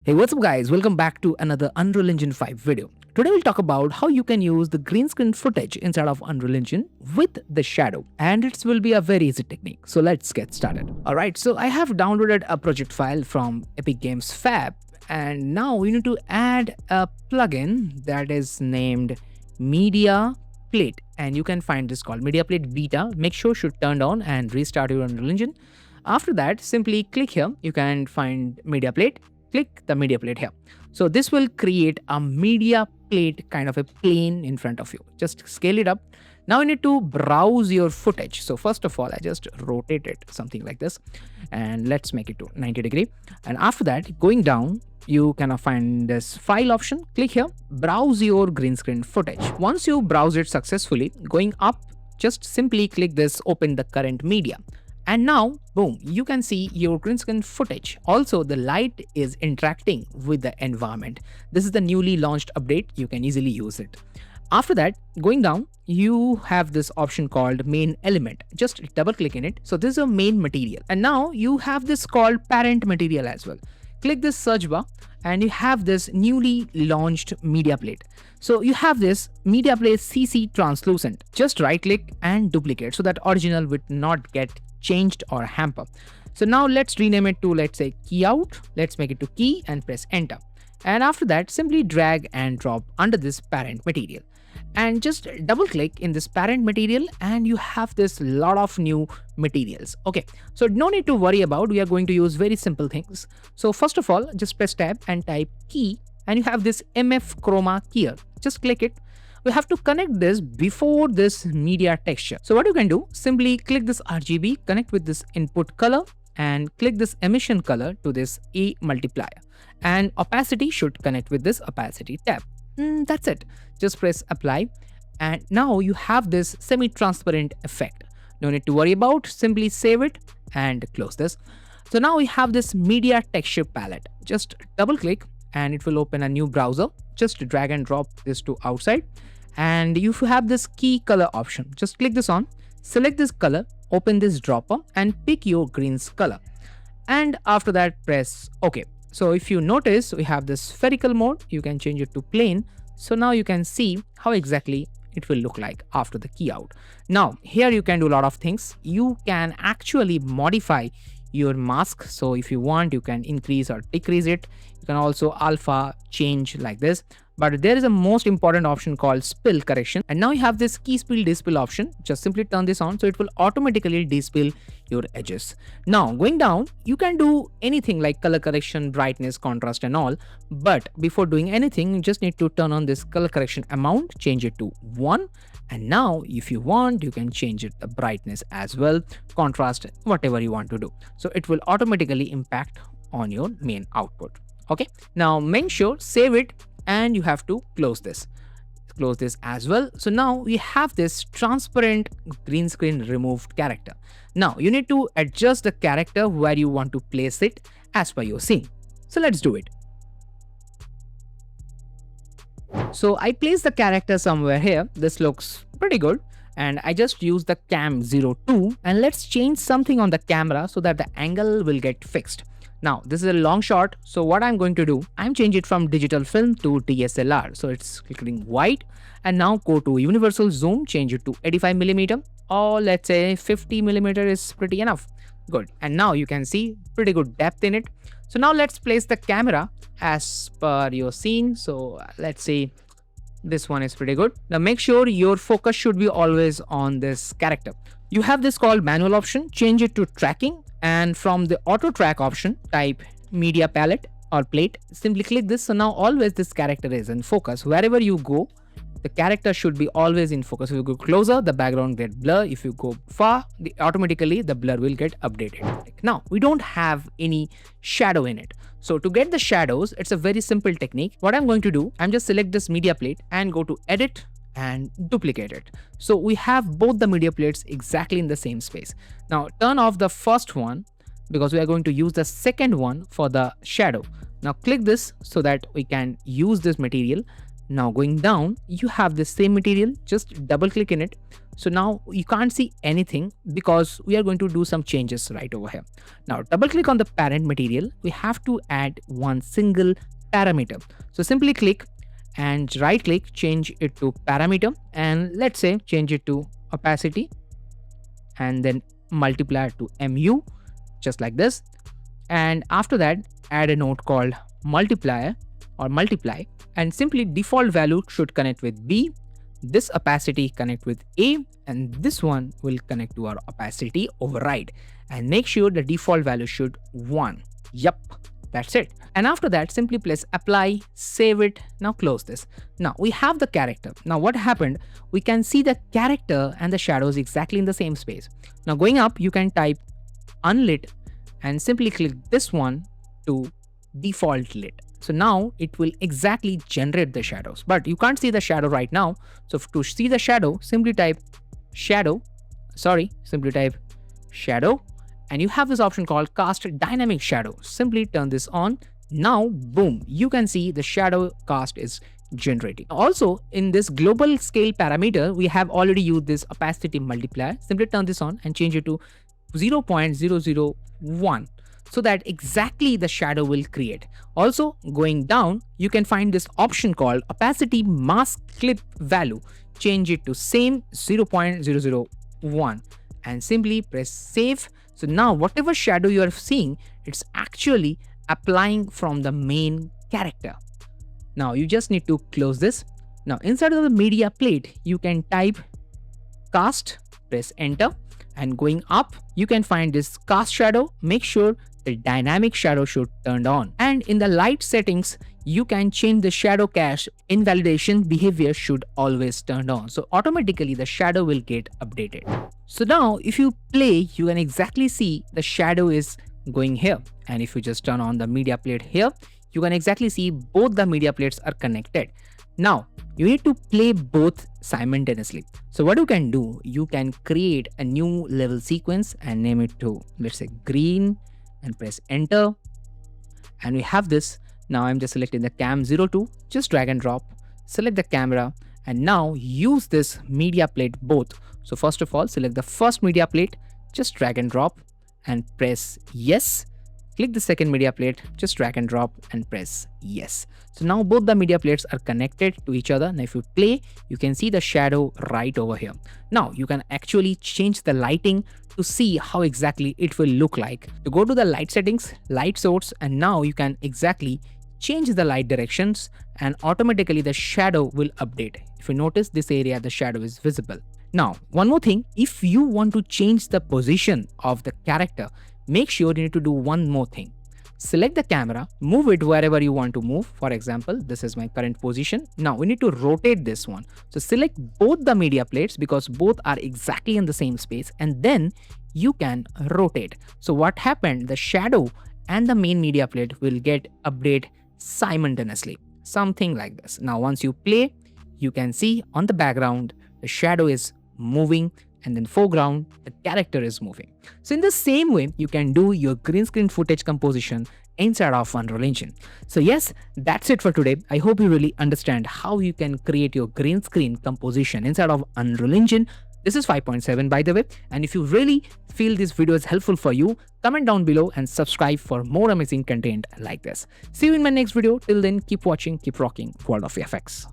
Hey, what's up guys? Welcome back to another Unreal Engine 5 video. Today we'll talk about how you can use the green screen footage inside of Unreal Engine with the shadow, and it will be a very easy technique. So let's get started. Alright, so I have downloaded a project file from Epic Games Fab, and now we need to add a plugin that is named Media Plate, and you can find this called Media Plate Beta. Make sure you turn on and restart your Unreal Engine. After that, simply click here. You can find Media Plate. Click the media plate here. So this will create a media plate kind of a plane in front of you. Just scale it up. Now you need to browse your footage. So first of all, I just rotate it something like this, and let's make it to 90 degree. And after that, going down, you can find this file option. Click here, browse your green screen footage. Once you browse it successfully, going up, just simply click this open the current media. And now, boom, you can see your green screen footage. Also, the light is interacting with the environment. This is the newly launched update. You can easily use it. After that, going down, you have this option called main element. Just double click in it. So this is a main material. And now you have this called parent material as well. Click this search bar and you have this newly launched media plate. So you have this media plate CC translucent. Just right click and duplicate so that original would not get changed or hamper. So now let's rename it to, let's say, key out. Let's make it to key and press enter. And after that, simply drag and drop under this parent material. And just double click in this parent material and you have this lot of new materials. Okay, so no need to worry about, we are going to use very simple things. So first of all, just press tab and type key, and you have this MF chroma here. Just click it. We have to connect this before this media texture. So what you can do, simply click this RGB, connect with this input color, and click this emission color to this A multiplier. And opacity should connect with this opacity tab. That's it. Just press apply. And now you have this semi-transparent effect. No need to worry about, simply save it and close this. So now we have this media texture palette. Just double click and it will open a new browser. Just drag and drop this to outside. And you have this key color option. Just click this on, select this color, open this dropper and pick your green's color. And after that, press OK. So if you notice, we have this spherical mode. You can change it to plane. So now you can see how exactly it will look like after the key out. Now here you can do a lot of things. You can actually modify your mask. So if you want, you can increase or decrease it. You can also alpha change like this. But there is a most important option called spill correction. And now you have this key spill despill option. Just simply turn this on. So it will automatically despill your edges. Now going down, you can do anything like color correction, brightness, contrast and all. But before doing anything, you just need to turn on this color correction amount, change it to 1. And now if you want, you can change it the brightness as well, contrast, whatever you want to do. So it will automatically impact on your main output. Okay, now make sure save it and you have to close this as well. So now we have this transparent green screen removed character. Now you need to adjust the character where you want to place it as per your scene. So let's do it. So I place the character somewhere here. This looks pretty good. And I just use the cam 02 and let's change something on the camera so that the angle will get fixed. Now this is a long shot. So what I'm going to do, I'm change it from digital film to DSLR. So it's clicking white and now go to universal zoom, change it to 85mm or let's say 50mm is pretty enough. Good. And now you can see pretty good depth in it. So now let's place the camera as per your scene. So let's say this one is pretty good. Now make sure your focus should be always on this character. You have this called manual option, change it to tracking, and from the auto track option, type media palette or plate. Simply click this. So now always this character is in focus. Wherever you go, the character should be always in focus. If you go closer, the background get blur. If you go far, automatically the blur will get updated. Now we don't have any shadow in it. So to get the shadows, it's a very simple technique. What I'm going to do, I'm just select this media plate and go to edit and duplicate it. So we have both the media plates exactly in the same space. Now turn off the first one because we are going to use the second one for the shadow. Now click this so that we can use this material. Now going down, you have the same material, just double click in it. So now you can't see anything because we are going to do some changes right over here. Now double click on the parent material. We have to add one single parameter. So simply click and right click, change it to parameter, and let's say change it to opacity and then multiplier to mu, just like this. And after that, add a node called multiplier or multiply, and simply default value should connect with B, this opacity connect with A, and this one will connect to our opacity override, and make sure the default value should 1. Yup, that's it. And after that, simply press apply, save it. Now close this. Now we have the character. Now what happened, we can see the character and the shadows exactly in the same space. Now going up, you can type unlit and simply click this one to default lit. So now it will exactly generate the shadows, but you can't see the shadow right now. So to see the shadow, simply type shadow, and you have this option called cast dynamic shadow. Simply turn this on. Now, boom, you can see the shadow cast is generating. Also, in this global scale parameter, we have already used this opacity multiplier. Simply turn this on and change it to 0.001. so that exactly the shadow will create. Also, going down, you can find this option called opacity mask clip value. Change it to same 0.001 and simply press save. So now whatever shadow you are seeing, it's actually applying from the main character. Now you just need to close this. Now inside of the media plate, you can type cast, press enter, and going up, you can find this cast shadow. Make sure the dynamic shadow should turned on, and in the light settings you can change the shadow cache. Invalidation behavior should always turned on, so automatically the shadow will get updated. So now if you play, you can exactly see the shadow is going here, and if you just turn on the media plate here, you can exactly see both the media plates are connected. Now you need to play both simultaneously. So what you can do, you can create a new level sequence and name it to, let's say, green, and press enter, and we have this. Now I'm just selecting the cam 02, just drag and drop, select the camera, and now use this media plate both. So first of all, select the first media plate, just drag and drop and press yes. Click the second media plate, just drag and drop and press yes. So now both the media plates are connected to each other. Now if you play, you can see the shadow right over here. Now you can actually change the lighting to see how exactly it will look like. To go to the light settings, light source, and now you can exactly change the light directions and automatically the shadow will update. If you notice this area, the shadow is visible. Now one more thing, if you want to change the position of the character, make sure you need to do one more thing. Select the camera, move it wherever you want to move. For example, this is my current position. Now we need to rotate this one. So select both the media plates because both are exactly in the same space, and then you can rotate. So what happened, the shadow and the main media plate will get update simultaneously. Something like this. Now once you play, you can see on the background, the shadow is moving, and then foreground, the character is moving. So in the same way, you can do your green screen footage composition inside of Unreal Engine. So yes, that's it for today. I hope you really understand how you can create your green screen composition inside of Unreal Engine. This is 5.7 by the way, and if you really feel this video is helpful for you, comment down below and subscribe for more amazing content like this. See you in my next video. Till then, keep watching, keep rocking World of VFX.